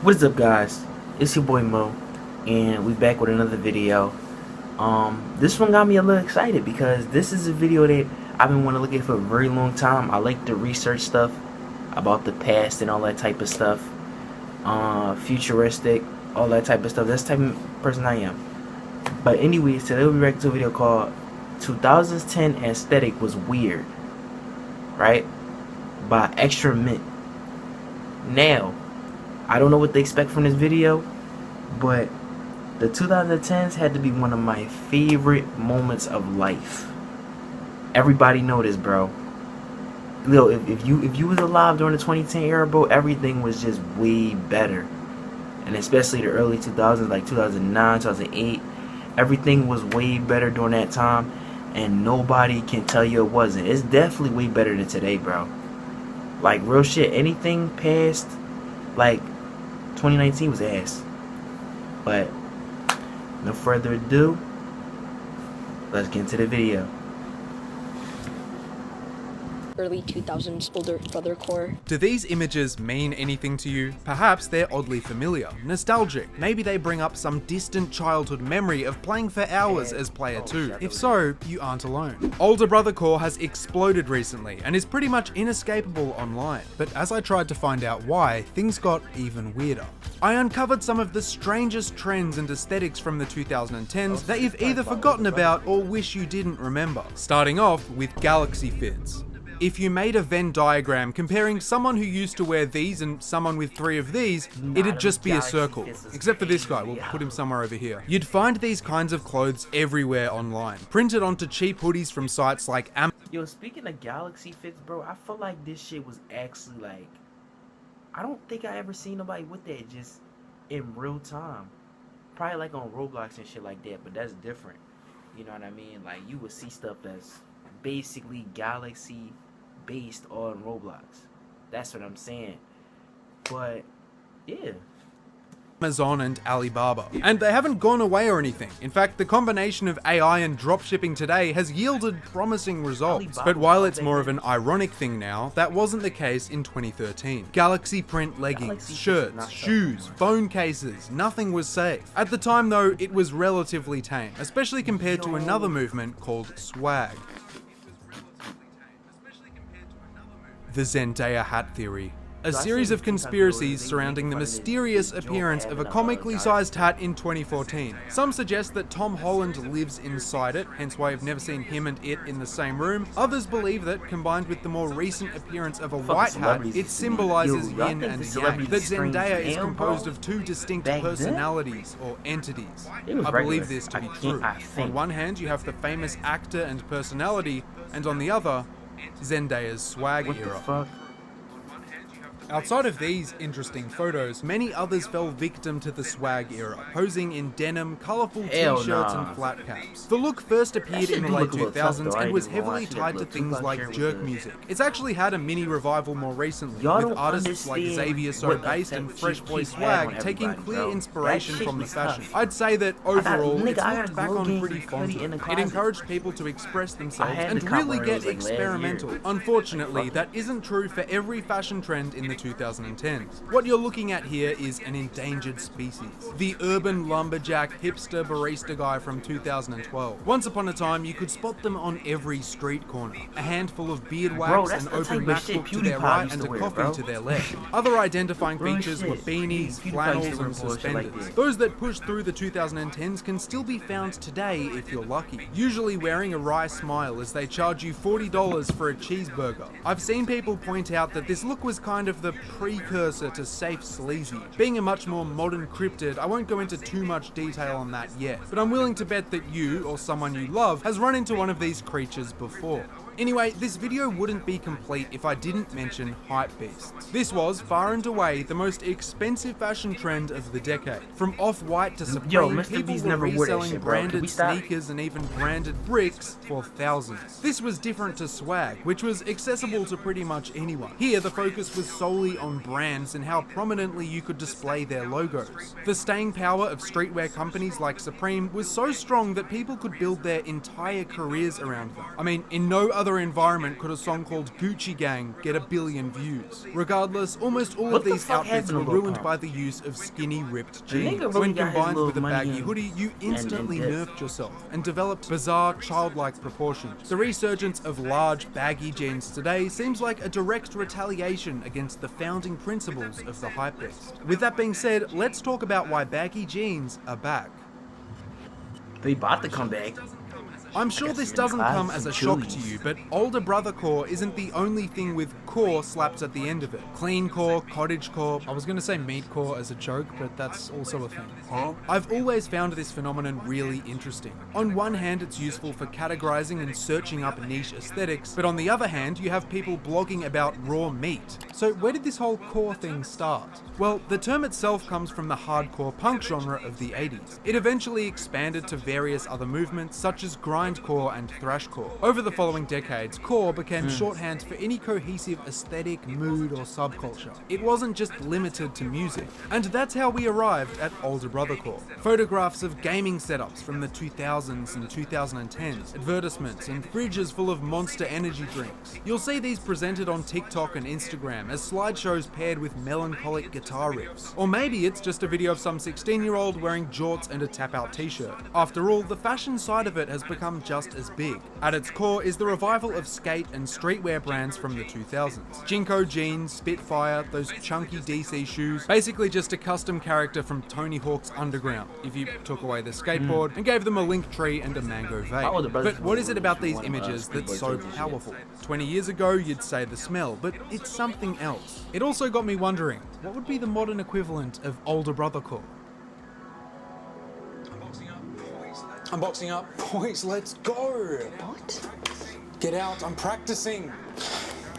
What's up, guys? It's your boy Mo, and we back with another video. This one got me a little excited because this is a video that I've been wanting to look at for a very long time. I like to research stuff about the past and all that type of stuff, futuristic, all that type of stuff. That's the type of person I am. But anyways, today we'll be back to a video called 2010 Aesthetic Was Weird, right? By Extra Mint. Now, I don't know what they expect from this video, but the 2010s had to be one of my favorite moments of life. Everybody know this, bro. Yo, if you was alive during the 2010 era, bro, everything was just way better. And especially the early 2000s, like 2009, 2008, everything was way better during that time, and nobody can tell you it wasn't. It's definitely way better than today, bro. Like, real shit, anything past, like, 2019 was ass. But no further ado, let's get into the video. Early 2000s older brother core. Do these images mean anything to you? Perhaps they're oddly familiar, nostalgic. Maybe they bring up some distant childhood memory of playing for hours as player 2. If so, you aren't alone. Older brother core has exploded recently and is pretty much inescapable online. But as I tried to find out why, things got even weirder. I uncovered some of the strangest trends and aesthetics from the 2010s that you've either forgotten about or wish you didn't remember. Starting off with galaxy fits. If you made a Venn diagram comparing someone who used to wear these and someone with 3 of these, it'd just be a circle. Except for this guy, we'll put him somewhere over here. You'd find these kinds of clothes everywhere online, printed onto cheap hoodies from sites like Amazon. Yo, speaking of galaxy fits, bro, I feel like this shit was actually like, I don't think I ever seen nobody with that just in real time. Probably like on Roblox and shit like that, but that's different. You know what I mean? Like, you would see stuff that's basically galaxy based on Roblox. That's what I'm saying. But yeah, Amazon and Alibaba. And they haven't gone away or anything. In fact, the combination of AI and dropshipping today has yielded promising results. But while it's more of an ironic thing now, that wasn't the case in 2013. Galaxy print leggings, shirts, shoes, phone cases, nothing was safe. At the time though, it was relatively tame, especially compared to another movement called swag. The Zendaya hat theory. A series of conspiracies surrounding the mysterious appearance of a comically sized hat in 2014. Some suggest that Tom Holland lives inside it, hence why you've never seen him and it in the same room. Others believe that, combined with the more recent appearance of a white hat, it symbolizes yin and yang. That Zendaya is composed of 2 distinct personalities, or entities. I believe this to be true. On one hand, you have the famous actor and personality, and on the other, Zendaya's swag era. Outside of these interesting photos, many others fell victim to the swag era, posing in denim, colourful t-shirts and flat caps. The look first appeared in the late 2000s and was heavily tied to things like jerk music. It's actually had a mini revival more recently, with artists like Xavier So Based and Fresh Boy Swag taking clear inspiration from the fashion. I'd say that overall, it's looked back on pretty fondly. It encouraged people to express themselves and really get experimental. Unfortunately, that isn't true for every fashion trend in the 2010s. What you're looking at here is an endangered species. The urban lumberjack hipster barista guy from 2012. Once upon a time, you could spot them on every street corner. A handful of beard wax, an open MacBook to their right, and a coffee to their left. Other identifying features were beanies, flannels, and suspenders. Those that pushed through the 2010s can still be found today if you're lucky. Usually wearing a wry smile as they charge you $40 for a cheeseburger. I've seen people point out that this look was kind of the precursor to safe sleazy. Being a much more modern cryptid, I won't go into too much detail on that yet, but I'm willing to bet that you, or someone you love, has run into one of these creatures before. Anyway, this video wouldn't be complete if I didn't mention hypebeasts. This was, far and away, the most expensive fashion trend of the decade. From Off-White to Supreme, people were reselling branded sneakers and even branded bricks for thousands. This was different to swag, which was accessible to pretty much anyone. Here, the focus was solely solely on brands and how prominently you could display their logos. The staying power of streetwear companies like Supreme was so strong that people could build their entire careers around them. I mean, in no other environment could a song called Gucci Gang get 1 billion views. Regardless, almost all What of the these fuck outfits happened were to Lil ruined Pump? by the use of skinny, ripped The nigga jeans. really When got his combined little with a money baggy in- hoodie, you instantly debt. nerfed yourself and developed bizarre, childlike proportions. The resurgence of large, baggy jeans today seems like a direct retaliation against the founding principles of the hypebeast. With that being said, let's talk about why baggy jeans are back. They about to come back. I'm sure this doesn't come as a shock to you, but older brother core isn't the only thing with core slapped at the end of it. Clean core, cottage core. I was going to say meat core as a joke, but that's also a thing. I've always found this phenomenon really interesting. On one hand, it's useful for categorizing and searching up niche aesthetics, but on the other hand, you have people blogging about raw meat. So where did this whole core thing start? Well, the term itself comes from the hardcore punk genre of the 80s. It eventually expanded to various other movements such as grindcore and thrashcore. Over the following decades, core became shorthand for any cohesive aesthetic, mood, or subculture. It wasn't just limited to music. And that's how we arrived at older brothercore. Photographs of gaming setups from the 2000s and 2010s, advertisements, and fridges full of Monster energy drinks. You'll see these presented on TikTok and Instagram as slideshows paired with melancholic guitar riffs. Or maybe it's just a video of some 16-year-old wearing jorts and a tap-out t-shirt. After all, the fashion side of it has become just as big. At its core is the revival of skate and streetwear brands from the 2000s. Jinko jeans, Spitfire, those chunky DC shoes, basically just a custom character from Tony Hawk's Underground, if you took away the skateboard and gave them a link tree and a mango vape. But what is it about these images that's so powerful? 20 years ago, you'd say the smell, but it's something else. It also got me wondering, what would be the modern equivalent of older brothercore? Unboxing up, boys, let's go! What? Get out, I'm practicing!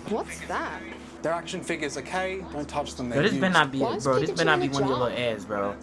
What's that? They're action figures, okay? Don't touch them, Bro, they're this used. better not be Why it, is bro. This Pikachu better not be in a one of your jar? little ads, bro.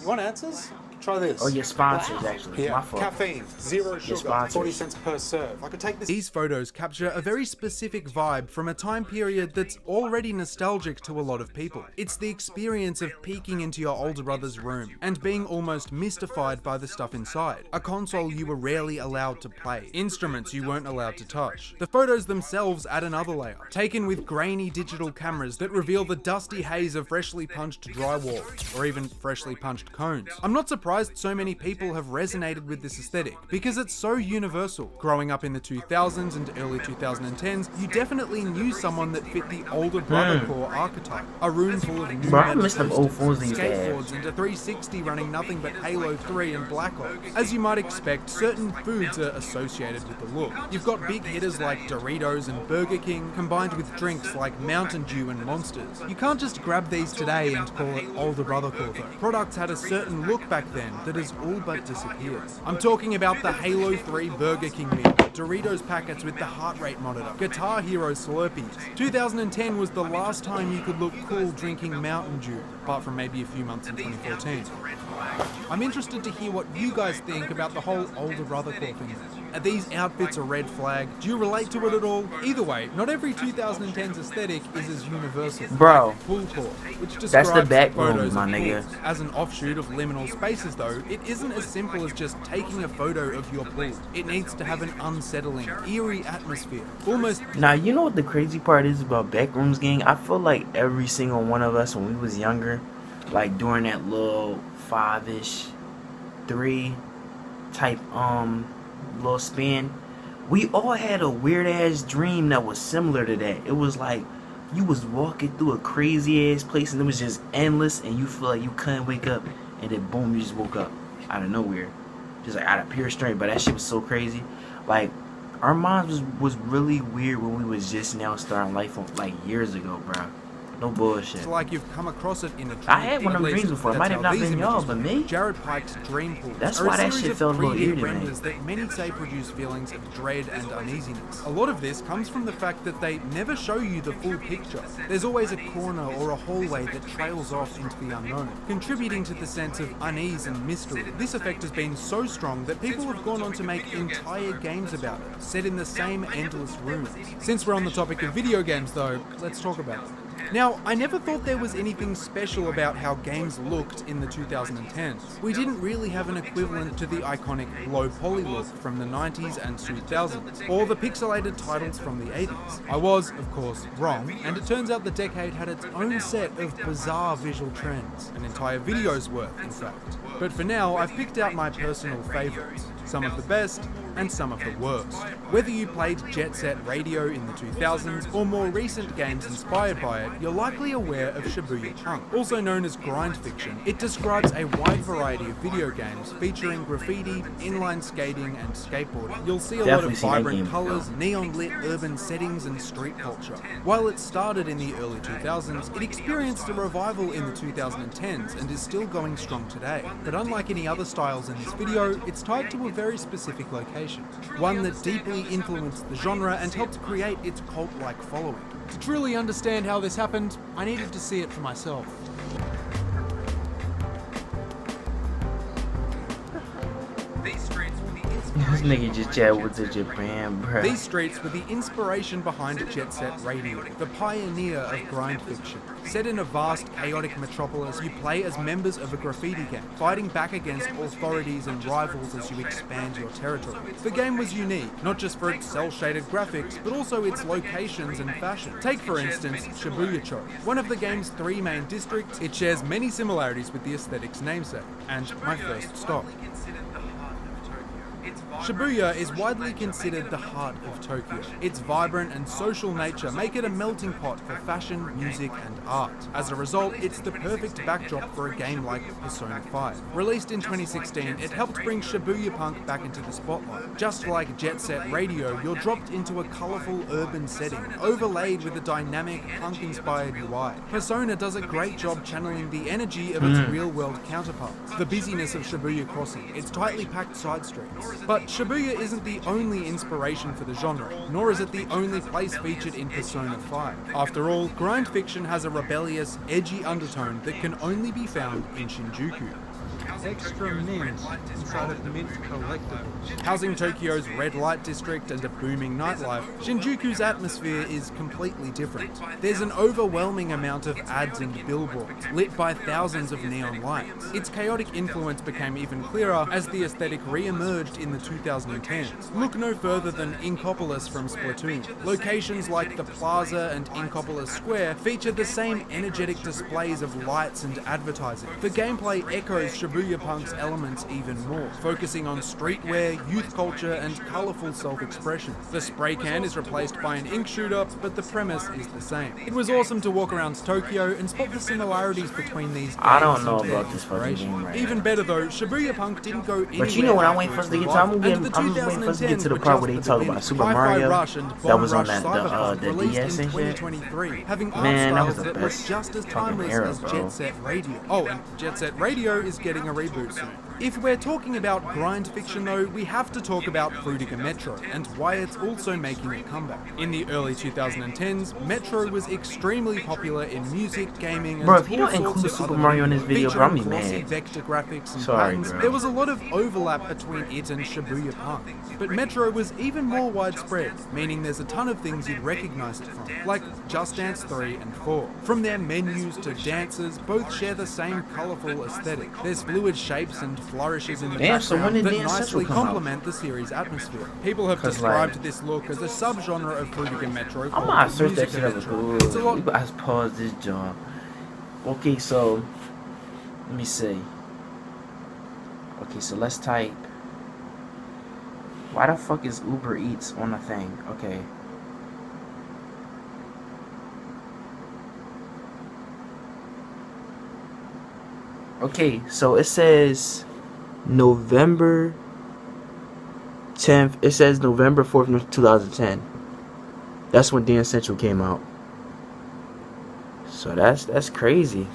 You want answers? Try this. Or your sponsors, actually. Yeah, My fault. caffeine, zero sugar, sponsors. 40 cents per serve. I could take this. These photos capture a very specific vibe from a time period that's already nostalgic to a lot of people. It's the experience of peeking into your older brother's room and being almost mystified by the stuff inside. A console you were rarely allowed to play. Instruments you weren't allowed to touch. The photos themselves add another layer, taken with grainy digital cameras that reveal the dusty haze of freshly punched drywall, or even freshly punched cones. I'm not surprised so many people have resonated with this aesthetic, because it's so universal. Growing up in the 2000s and early 2010s, you definitely knew someone that fit the older brothercore archetype. A room full of new Bro, I metal miss them posters, old phones these skateboards, and a 360 running nothing but Halo 3 and Black Ops. As you might expect, certain foods are associated with the look. You've got big hitters like Doritos and Burger King, combined with drinks like Mountain Dew and Monsters. You can't just grab these today and call it older brothercore though. Products had a certain look back then that has all but disappeared. I'm talking about the Halo 3 Burger King meal, Doritos packets with the heart rate monitor, Guitar Hero Slurpees. 2010 was the last time you could look cool drinking Mountain Dew, apart from maybe a few months in 2014. I'm interested to hear what you guys think about the whole older brothercore thing. Are these outfits a red flag? Do you relate to it at all? Either way, not every 2010's aesthetic is as universal. Bro, Poolcore, which that's describes the back room, photos my of nigga. pools. As an offshoot of liminal spaces though, it isn't as simple as just taking a photo of your pool. It needs to have an unsettling, eerie atmosphere. Almost Now, you know what the crazy part is about backrooms, gang? I feel like every single one of us when we was younger, like during that little 5-ish, 3 type little span, we all had a weird ass dream that was similar to that. It was like you was walking through a crazy ass place and it was just endless and you feel like you couldn't wake up, and then boom, you just woke up out of nowhere. Just like out of pure strength. But that shit was so crazy. Like our minds was really weird when we was just now starting life on, like years ago, bro. No bullshit. It's like you've come across it in a dream. I had one of them At least, dreams before. It that's might have how not these been y'all, images but work. me. Jared Pike's dream pools That's are why a that series shit of felt a little 3D eerie to me. renders that many say produce feelings of dread and uneasiness. A lot of this comes from the fact that they never show you the full picture. There's always a corner or a hallway that trails off into the unknown, contributing to the sense of unease and mystery. This effect has been so strong that people have gone on to make entire games about it, set in the same endless rooms. Since we're on the topic of video games though, let's talk about it. Now, I never thought there was anything special about how games looked in the 2010s. We didn't really have an equivalent to the iconic low poly look from the 90s and 2000s, or the pixelated titles from the 80s. I was, of course, wrong, and it turns out the decade had its own set of bizarre visual trends, an entire video's worth, in fact. But for now, I've picked out my personal favourites, some of the best and some of the worst. Whether you played Jet Set Radio in the 2000s or more recent games inspired by it, you're likely aware of Shibuya Punk. Also known as grind fiction, it describes a wide variety of video games featuring graffiti, inline skating and skateboarding. You'll see a lot of vibrant colours, neon lit urban settings and street culture. While it started in the early 2000s, it experienced a revival in the 2010s and is still going strong today. But unlike any other styles in this video, it's tied to a very specific location, one that deeply influenced the genre and helped create its cult-like following. To truly understand how this happened, I needed to see it for myself. This nigga just traveled to Japan, bro. These streets were the inspiration behind Jet Set Radio, the pioneer of grind fiction. Set in a vast, chaotic metropolis, you play as members of a graffiti gang, fighting back against authorities and rivals as you expand your territory. The game was unique, not just for its cel-shaded graphics, but also its locations and fashion. Take, for instance, Shibuya-cho, one of the game's 3 main districts. It shares many similarities with the aesthetic's namesake, and my first stop. Shibuya is widely considered the heart of Tokyo. Its vibrant and social nature make it a melting pot for fashion, music, and art. As a result, it's the perfect backdrop for a game like Persona 5. Released in 2016, it helped bring Shibuya Punk back into the spotlight. Just like Jet Set Radio, you're dropped into a colourful urban setting, overlaid with a dynamic, punk-inspired UI. Persona does a great job channeling the energy of its real-world counterparts. The busyness of Shibuya Crossing, its tightly packed side streets. But Shibuya isn't the only inspiration for the genre, nor is it the only place featured in Persona 5. After all, grind fiction has a rebellious, edgy undertone that can only be found in Shinjuku. Extra mint inside of Mint Collectibles. Housing Tokyo's red light district and a booming nightlife, Shinjuku's atmosphere is completely different. There's an overwhelming amount of ads and billboards, lit by thousands of neon lights. Its chaotic influence became even clearer as the aesthetic re-emerged in the 2010s. Look no further than Inkopolis from Splatoon. Locations like the Plaza and Inkopolis Square feature the same energetic displays of lights and advertising. The gameplay echoes Shibuya Punk's elements even more, focusing on streetwear, youth culture, and colourful self-expression. The spray can is replaced by an ink shooter, but the premise is the same. It was awesome to walk around Tokyo and spot the similarities between these games. I don't know and their about this fucking game right Even now. better though, Shibuya Punk didn't go anywhere. But you know what I'm waiting after for us to its get to? I'm revival, and waiting for us to get to the were part where just they the talk about beginning. Super Hi-Fi Mario Rush and that Bomb was on Rush the Cyberpunk DS released in and shit. 2023, having art Man, that was styles the that were best just as fucking timeless era, as bro. Jet Set Radio. Oh, and Jet Set Radio is getting a reboot soon. If we're talking about grind fiction though, we have to talk about Fruitiga Metro, and why it's also making a comeback. In the early 2010s, Metro was extremely popular in music, gaming, and Bro, if you all don't sorts include of Super other Mario in media. this video, bro, I'm Featuring glossy mad. vector graphics and Sorry, patterns, bro. there was a lot of overlap between it and Shibuya Punk. But Metro was even more widespread, meaning there's a ton of things you'd recognize it from, like Just Dance 3 and 4. From their menus to dances, both share the same colourful aesthetic. There's fluid shapes and flourishes in the Damn, so when background did that Dance nicely Central come out? complement the series' atmosphere. People have 'Cause, described like, this look as a subgenre of Fruitiga Metro I'm called gonna search that Musica shit up. Metro. It's a lot. We gotta pause this job. Okay, so let me see. Okay, so let's type. Why the fuck is Uber Eats on the thing? Okay. Okay, so it says November 10th. It says November 4th, 2010. That's when Dance Central came out. So that's crazy.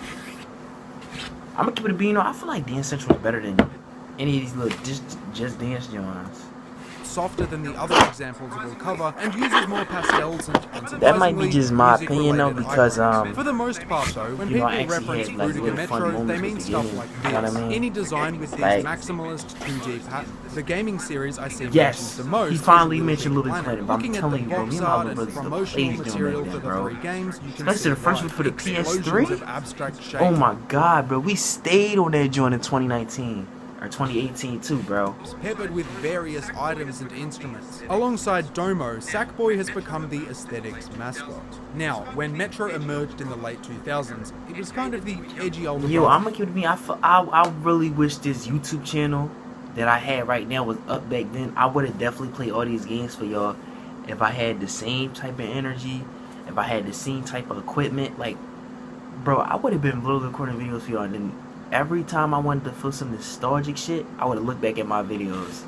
I'm gonna keep it a bean. I feel like Dance Central is better than any of these little just dance joints. softer than the other examples we'll cover, and uses more pastels and unsurprisingly, That might be just my opinion though, music-related because icons. For the most part though, when you know, people I actually reference had, like, Rudiger really fun Metro, they moments mean with the stuff game, like you know this. what I mean? Any design with these Like, maximalist 2D patterns. The gaming series I see yes, mentioned the most he is finally Little mentioned Big Little Planet, but I'm Looking at telling the you, bro, box me and my art little and brothers, the promotional plays doing material that, for the bro. three games, you can Especially see the first why. one for the Explosions PS3. of abstract shape. Oh my god, bro, we stayed on that joint in 2019 or 2018 too, bro. Peppered with various items and instruments. Alongside Domo, Sackboy has become the aesthetics mascot. Now, when Metro emerged in the late 2000s, it was kind of the edgy older Yo, brother. I'm gonna give it to me. I really wish this YouTube channel that I had right now was up back then. I would have definitely played all these games for y'all if I had the same type of energy, if I had the same type of equipment. Like, bro, I would have been vlog recording videos for y'all, and then every time I wanted to feel some nostalgic shit, I would have looked back at my videos.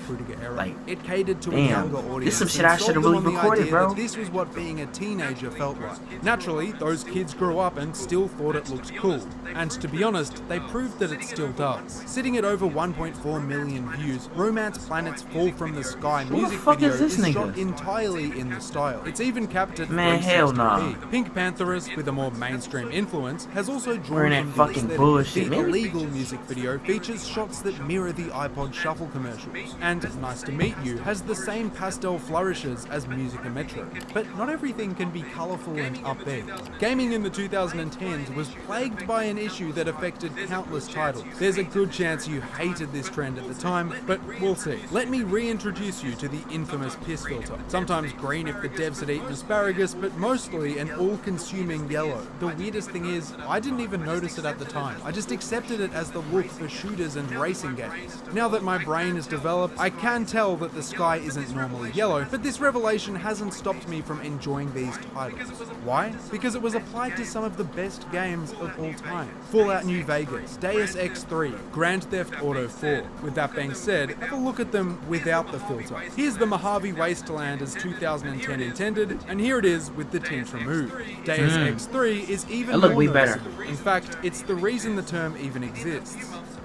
Fruitiger era. Like, it catered to a damn, younger audience. this some and shit I sold shoulda them really on the recorded, idea bro. that this was what being a teenager felt like. Naturally, those kids grew up and still thought it looked cool. And to be honest, they proved that it still does. Sitting at over 1.4 million views, Romance Planet's Fall from the Sky the music fuck video is this nigga? shot entirely in the style. It's even capped at Man, hell 360p. nah. Pink Pantheress, with a more mainstream influence, has also drawn Wearing that from the fucking aesthetic. bullshit, The man. Illegal music video features shots that mirror the iPod Shuffle commercials. And Nice to Meet You has the same pastel flourishes as Musica Metro. But not everything can be colourful and upbeat. Gaming in the 2010s was plagued by an issue that affected countless titles. There's a good chance you hated this trend at the time, but we'll see. Let me reintroduce you to the infamous piss filter. Sometimes green if the devs had eaten asparagus, but mostly an all-consuming yellow. The weirdest thing is, I didn't even notice it at the time. I just accepted it as the look for shooters and racing games. Now that my brain is developed, I can tell that the sky isn't normally yellow, but this revelation hasn't stopped me from enjoying these titles. Why? Because it was applied to some of the best games of all time. Fallout New Vegas, Deus Ex 3, Grand Theft Auto 4. With that being said, have a look at them without the filter. Here's the Mojave Wasteland as 2010 intended, and here it is with the tint removed. Deus Ex 3 is even That look more way better. noticeable. In fact, it's the reason the term even exists.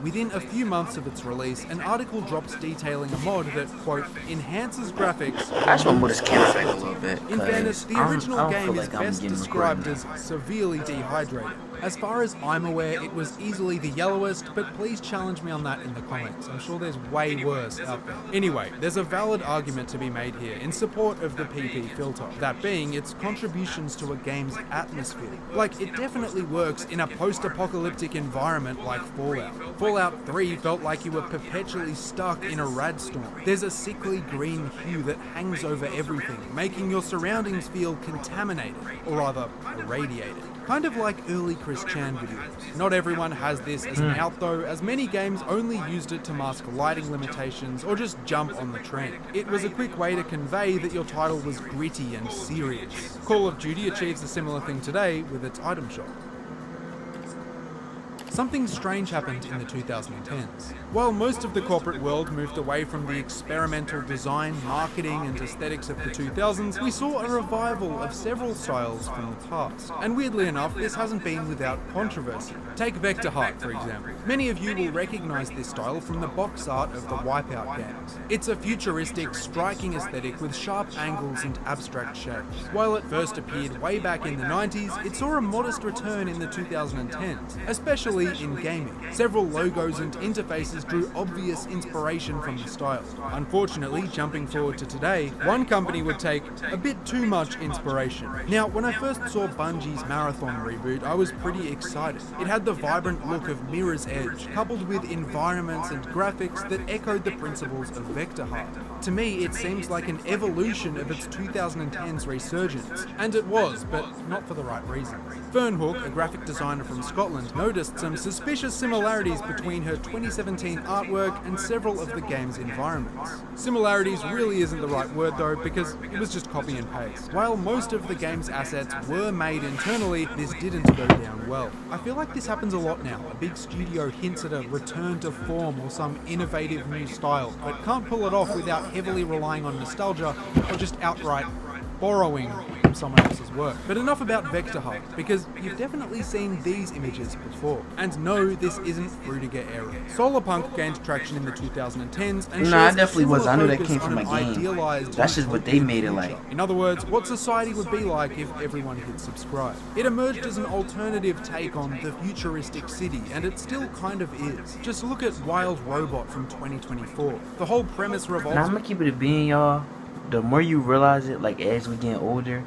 Within a few months of its release, an article drops detailing a mod that, quote, enhances graphics. I just want to move this camera back a little bit. In fairness, the original I don't game feel is like I'm best getting described recorded as severely dehydrated. As far as I'm aware, it was easily the yellowest, but please challenge me on that in the comments. I'm sure there's way worse out there. Anyway, there's a valid argument to be made here in support of the PP filter, that being its contributions to a game's atmosphere. Like, it definitely works in a post-apocalyptic environment like Fallout. Fallout 3 felt like you were perpetually stuck in a rad storm. There's a sickly green hue that hangs over everything, making your surroundings feel contaminated, or rather, irradiated. Kind of like early Chris Chan videos. Not everyone has this as an out though, as many games only used it to mask lighting limitations or just jump on the trend. It was a quick way to convey that your title was gritty and serious. Call of Duty achieves a similar thing today with its item shop. Something strange happened in the 2010s. While most of the corporate world moved away from the experimental design, marketing, and aesthetics of the 2000s, we saw a revival of several styles from the past. And weirdly enough, this hasn't been without controversy. Take Vector Heart, for example. Many of you will recognize this style from the box art of the Wipeout games. It's a futuristic, striking aesthetic with sharp angles and abstract shapes. While it first appeared way back in the 90s, it saw a modest return in the 2010s, especially in gaming. Several logos and interfaces drew obvious inspiration from the style. Unfortunately, jumping forward to today, one company would take a bit too much inspiration. Now, when I first saw Bungie's Marathon reboot, I was pretty excited. It had the vibrant look of Mirror's Edge, coupled with environments and graphics that echoed the principles of Vector Heart. To me, it seems like an evolution of its 2010's resurgence, and it was, but not for the right reasons. Fernhook, a graphic designer from Scotland, noticed some suspicious similarities between her 2017 artwork and several of the game's environments. Similarities really isn't the right word though, because it was just copy and paste. While most of the game's assets were made internally, this didn't go down well. I feel like this happens a lot now. A big studio hints at a return to form or some innovative new style, but can't pull it off without heavily relying on nostalgia or just outright borrowing from someone else's work. But enough about vector art, because you've definitely seen these images before. And no, this isn't Frutiger era. Solarpunk gained traction in the 2010s and Nah, it shares a definitely was. similar I knew that focus came from on a an game. idealized That's just what they made it like. In other words, what society would be like if everyone hit subscribe. It emerged as an alternative take on the futuristic city, and it still kind of is. Just look at Wild Robot from 2024. The whole premise revolves... Now I'm gonna keep it a being, y'all. The more you realize it, like as we getting older,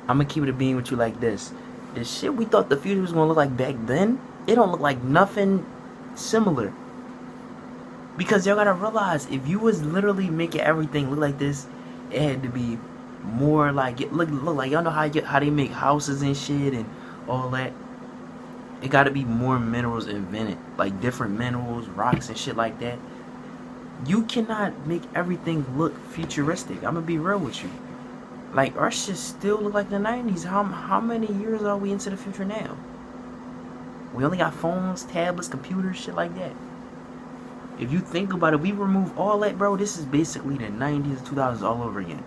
I'm gonna keep it a being with you like this. The shit we thought the future was gonna look like back then, it don't look like nothing similar. Because y'all gotta realize, if you was literally making everything look like this, it had to be more like it look like, y'all know how they make houses and shit and all that. It gotta be more minerals invented, like different minerals, rocks and shit like that. You cannot make everything look futuristic. I'm gonna be real with you. Like, our shit still look like the 90s. How many years are we into the future now? We only got phones, tablets, computers, shit like that. If you think about it, we remove all that, bro, this is basically the 90s and 2000s all over again.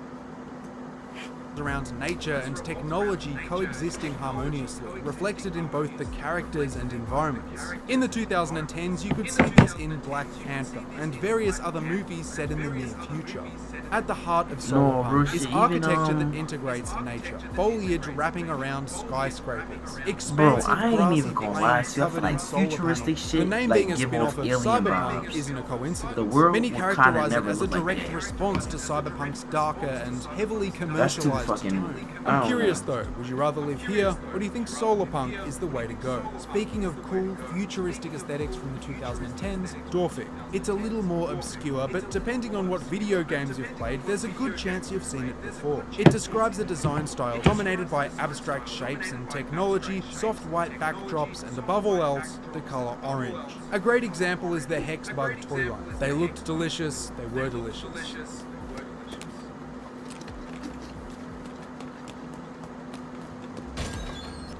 Around nature and technology coexisting harmoniously, reflected in both the characters and environments. In the 2010s, you could see this in Black Panther and various other movies set in the near future. At the heart of Solarpunk is architecture that integrates nature, foliage wrapping around skyscrapers, expansive I ain't grassy even gonna lie, plains see, I feel covered like in solar futuristic panels. shit, The name like, being a give spin-off off of alien Cyberpunk vibes. isn't a coincidence. The world Many will kinda characterize it never as a look like direct that. response to Cyberpunk's darker and heavily That's too commercialized fucking... tone. I I'm don't curious know. though, would you rather live here, or do you think Solarpunk is the way to go? Speaking of cool, futuristic aesthetics from the 2010s, Dwarfik. It's a little more obscure, but depending on what video games you've played, there's a good chance you've seen it before. It describes a design style dominated by abstract shapes and technology, soft white backdrops, and above all else, the colour orange. A great example is the Hexbug toy line. They looked delicious, they were delicious.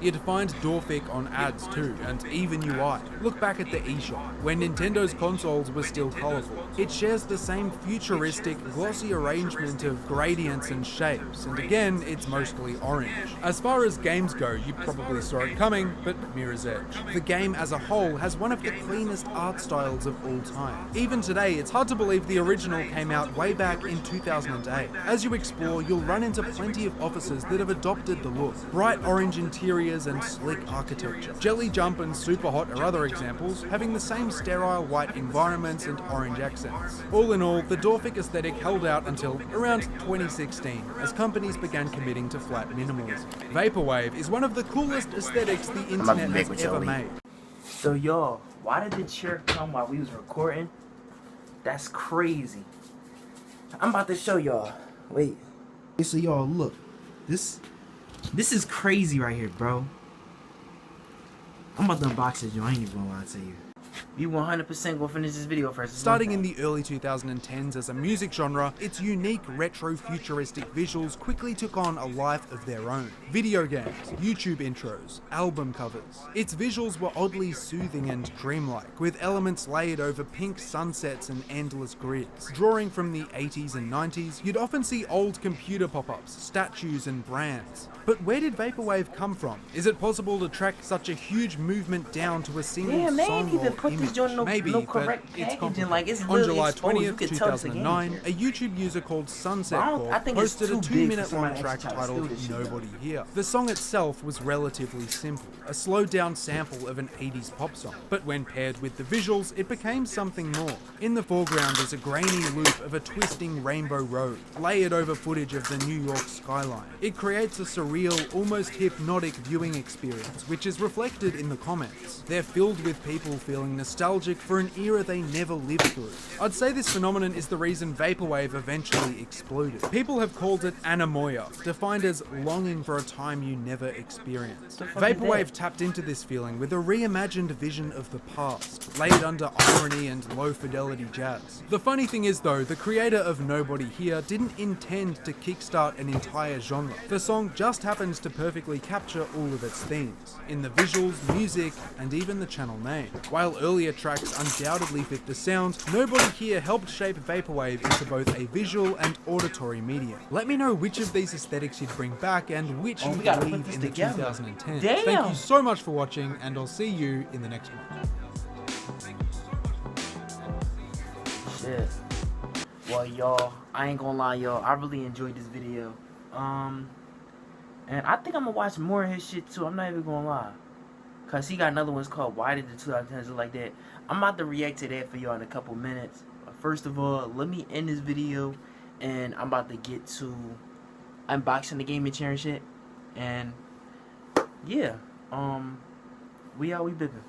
You'd find Dwarfik on ads too, and even UI. Look back at the eShop, when Nintendo's consoles were still colourful. It shares the same futuristic, glossy arrangement of gradients and shapes, and again, it's mostly orange. As far as games go, you probably saw it coming, but Mirror's Edge. The game as a whole has one of the cleanest art styles of all time. Even today, it's hard to believe the original came out way back in 2008. As you explore, you'll run into plenty of offices that have adopted the look. Bright orange interiors and slick architecture. Jelly Jump and Superhot are other examples, having the same sterile white environments and orange accents. All in all, the Dwarfik aesthetic held out until around 2016, as companies began committing to flat minimalism. Vaporwave is one of the coolest aesthetics the internet has ever made. So y'all, why did the chair come while we was recording? That's crazy. I'm about to show y'all. Wait. So y'all, look. This is crazy right here, bro. I'm about to unbox this, yo. I ain't even gonna lie to you. We 100% gonna finish this video first. Starting in the early 2010s as a music genre, its unique retro-futuristic visuals quickly took on a life of their own. Video games, YouTube intros, album covers. Its visuals were oddly soothing and dreamlike, with elements layered over pink sunsets and endless grids. Drawing from the 80s and 90s, you'd often see old computer pop-ups, statues and brands. But where did Vaporwave come from? Is it possible to track such a huge movement down to a single Damn, they song ain't even or put this image? joint no Maybe, correct but it's packaging. Like, it's on literally July exposed. You 20th, could tell it's a game. 2009, a YouTube user called Sunset I Corp think it's posted a too big for 2-minute somebody long to track try to titled steal this shit, though. Nobody Here. The song itself was relatively simple, a slowed down sample of an 80s pop song. But when paired with the visuals, it became something more. In the foreground is a grainy loop of a twisting rainbow road, layered over footage of the New York skyline. It creates a surreal, almost hypnotic viewing experience, which is reflected in the comments. They're filled with people feeling nostalgic for an era they never lived through. I'd say this phenomenon is the reason Vaporwave eventually exploded. People have called it anemoia, defined as longing for a time you never experienced. Vaporwave tapped into this feeling with a reimagined vision of the past, laid under irony and low-fidelity jazz. The funny thing is though, the creator of Nobody Here didn't intend to kickstart an entire genre. The song just happens to perfectly capture all of its themes, in the visuals, music, and even the channel name. While earlier earlier tracks undoubtedly fit the sound, nobody here helped shape Vaporwave into both a visual and auditory medium. Let me know which of these aesthetics you'd bring back and which you we gotta believe put this in the together. 2010s. Damn. Thank you so much for watching, and I'll see you in the next one. Shit. Well, y'all, I ain't gonna lie, y'all. I really enjoyed this video. And I think I'm gonna watch more of his shit too. I'm not even gonna lie. Cause he got another one called Why Did the 2010s Look Like That? I'm about to react to that for y'all in a couple minutes. But first of all, let me end this video, and I'm about to get to unboxing the gaming chair and shit. And yeah, we bipping.